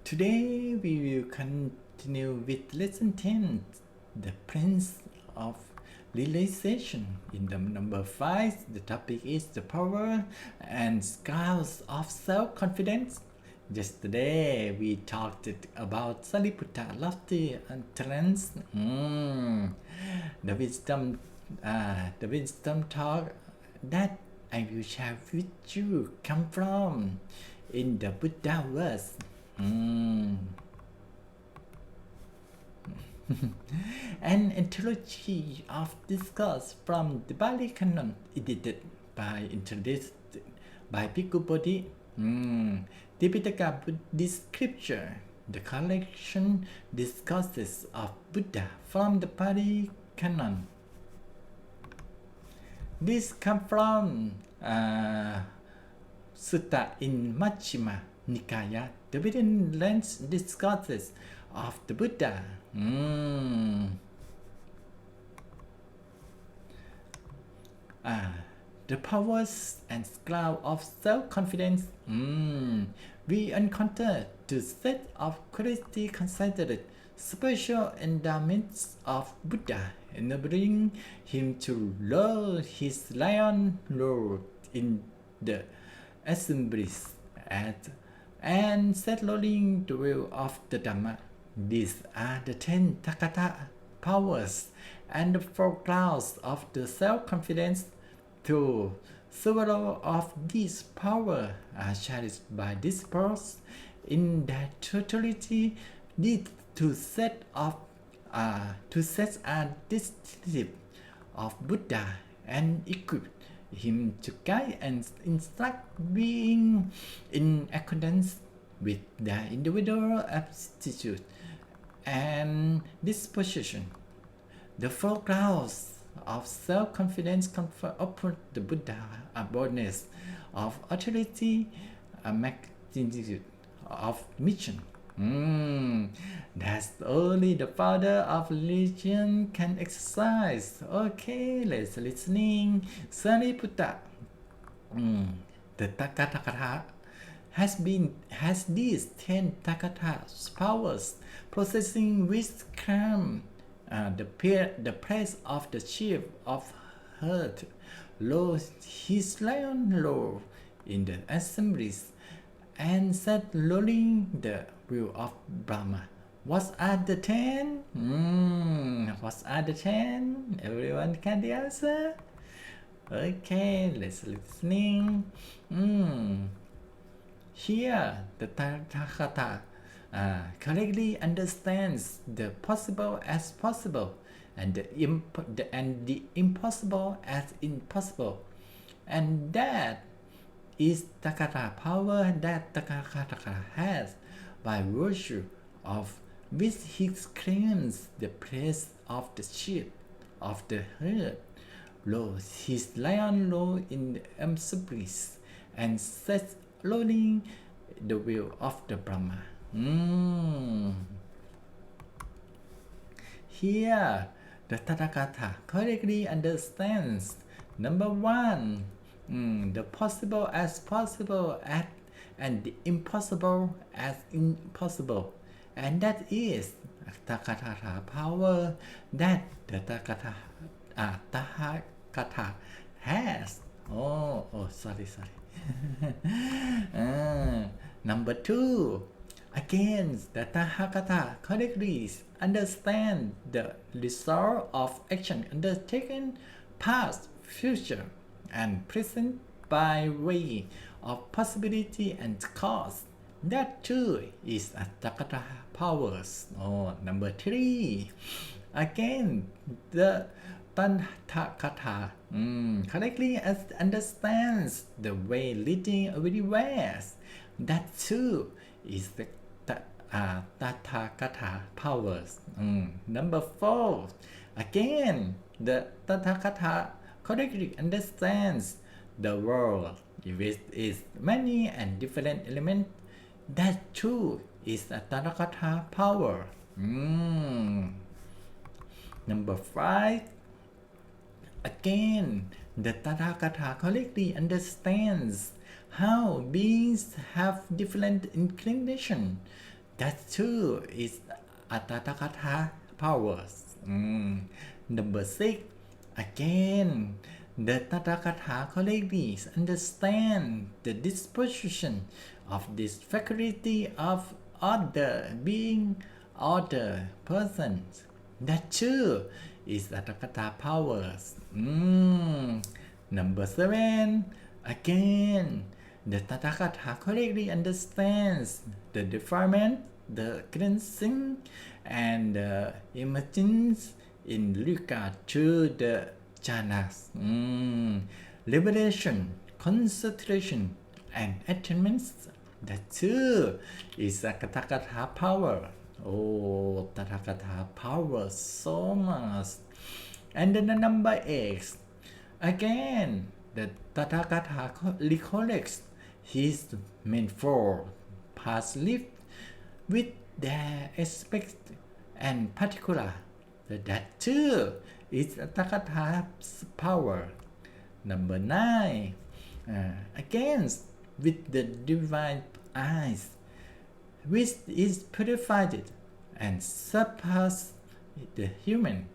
Today we will continue with lesson 10, the Prince of Realization. In the number 5, the topic is the power and scales of self-confidence. Yesterday we talked about Sariputta lofty utterance. The wisdom talk that I will share with you come from in the Buddha verse. An anthology of discourse from the Bali Canon, edited by introduced by Bhikkhu Bodhi. Tipitaka Buddhist scripture, the collection discourses of Buddha from the Bali Canon. This come from Sutta in Majjhima Nikaya, the written length discourses of the Buddha. The powers and scale of self-confidence. We encounter two sets of qualities considered special endowments of Buddha, enabling him to lure his lion lord in the assemblies and settling the will of the Dhamma. These are the 10 Takata powers and the 4 clouds of the self-confidence. Through several of these powers are cherished by disciples in their totality. These two sets are distinctive of Buddha and equip him to guide and instruct being in accordance with their individual aptitude and disposition. The 4 clouds of self-confidence confer upon the Buddha a boldness of authority, a magnitude of mission. That's only the founder of religion can exercise. Okay, let's listening. Sariputta. The Tathagata has these 10 Tathagata powers, possessing wisdom, the praise of the chief of herd, lo his lion law in the assemblies, and set lulling the will of Brahma. What are the 10? What are the 10? Everyone can answer? Okay, let's listening. Here, the Tathagata correctly understands the possible as possible and the impossible as impossible, and that is Tathagata power that Tathagata has, by virtue of which he claims the place of the sheep of the herd, lures his lion low in the assemblies, and sets rolling the will of the Brahma. Here, the Tathagata correctly understands number 1, the possible as possible and the impossible as impossible, and that is Tathagata power that the Tathagata has. Sorry. Number 2, again, the Tathagata correctly understand the result of action undertaken, past, future, and present by way of possibility and cause. That too is a Tathagata powers. Number 3, again, the Tathagata correctly understands the way leading everywhere. That too is the Tathagata powers. Number 4, again, the Tathagata correctly understands the world with its many and different elements. That too is a Tathagata power. Number 5, again, the Tathagata correctly understands how beings have different inclination That too is a Tathagata powers. Number 6. Again, the Tathagata correctly understand the disposition of this faculty of other being, other persons. That too is a Tathagata powers. Number 7. Again, the Tathagata correctly understands the defilement, the cleansing, and the emergence in regard to the jhanas, liberation, concentration, and attainments. That too is a Tathagata power. Oh, Tathagata power so much. And then the number 8. Again, the Tathagata recollects his manifold past life with their aspects and particular. That too is Tathagata's power. Number 9. Again, with the divine eyes, which is purified and surpasses the human,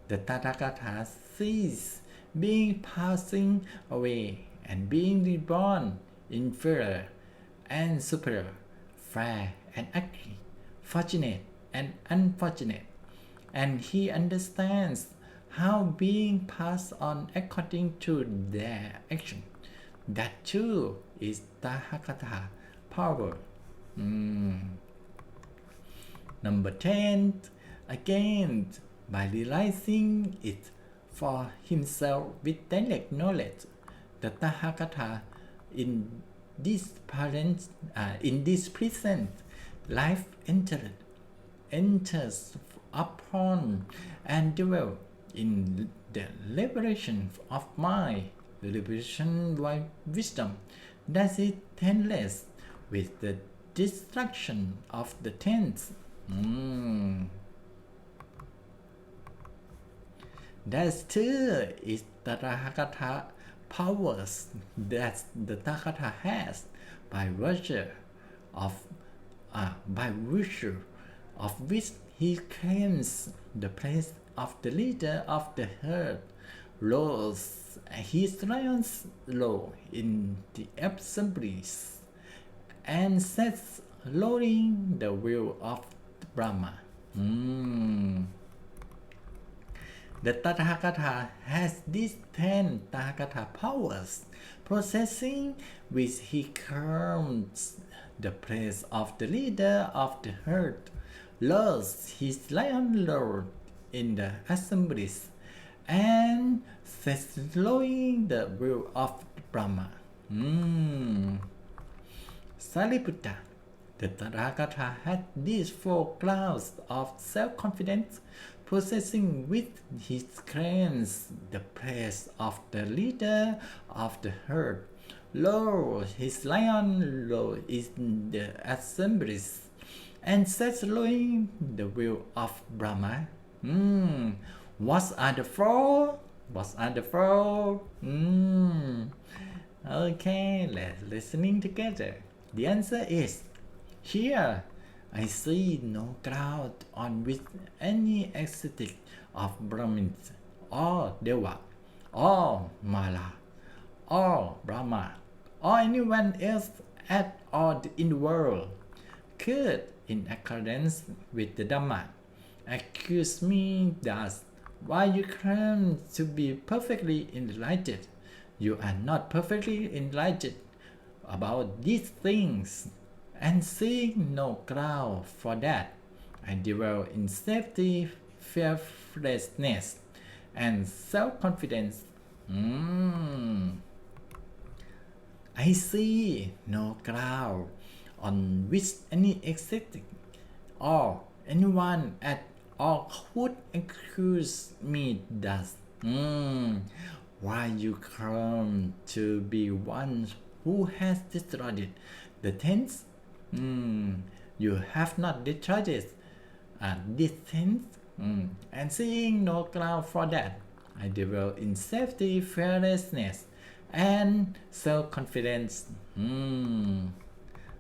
the Tathagata sees being passing away and being reborn, inferior and superior, fair and ugly, fortunate and unfortunate, and he understands how being passed on according to their action. That too is Tathagata power. Number 10. Again, by realizing it for himself with direct knowledge, the Tathagata in this present life enters upon and dwells in the liberation of mind, the liberation by wisdom, that is tenless with the destruction of the tenth. That too is the Tathagata powers that the Tathagata has by virtue of which he claims the place of the leader of the herd, lords his lions low in the assemblies, and sets lowering the will of Brahma. The Tathagata has these 10 Tathagata powers, possessing which he claims the place of the leader of the herd, lords his lion lord in the assemblies, and sets lowering the will of Brahma. Sariputta, the Tathagata had these 4 clouds of self-confidence, possessing with his claims the place of the leader of the herd, lord his lion lord in the assemblies, and sets lowering the will of Brahma. What are the 4? Okay, let's listening together. The answer is, here I see no cloud on which any ascetic of Brahmins or Deva or Mala or Brahma or anyone else at all in the world could, in accordance with the Dhamma, accuse me thus. While you claim to be perfectly enlightened, you are not perfectly enlightened about these things, and seeing no cloud for that, I dwell in safety, fearlessness, and self-confidence. I see no cloud on which any ascetic or anyone at all could accuse me thus. Why you claim to be one who has destroyed the tents? You have not destroyed this tent, and seeing no cloud for that, I dwell in safety, fearlessness, and self-confidence.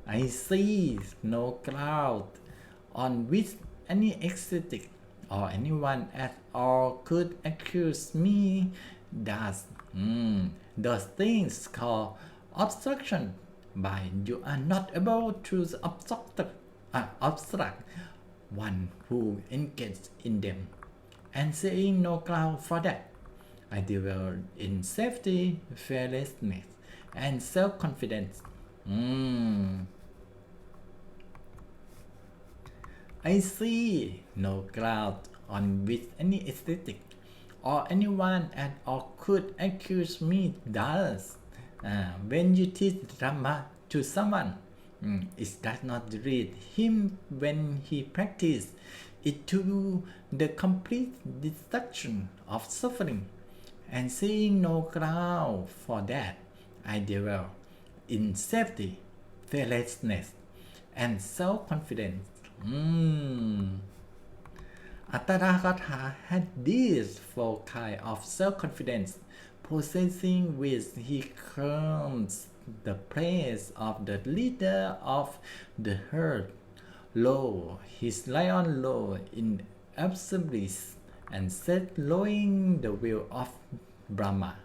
I see no cloud on which any ecstatic or anyone at all could accuse me does those things called obstruction, but you are not able to obstruct one who engaged in them, and saying no ground for that. I dwell in safety, fearlessness, and self-confidence. I see no cloud on which any aesthetic or anyone at all could accuse me does. When you teach drama to someone, it does not read him when he practices it to the complete destruction of suffering, and seeing no ground for that, I dwell in safety, fearlessness, and self-confidence. Attarakatha had these four kinds of self-confidence, possessing which he claims the praise of the leader of the herd. Lo, his lion low in absolute and set lowing the will of Brahma.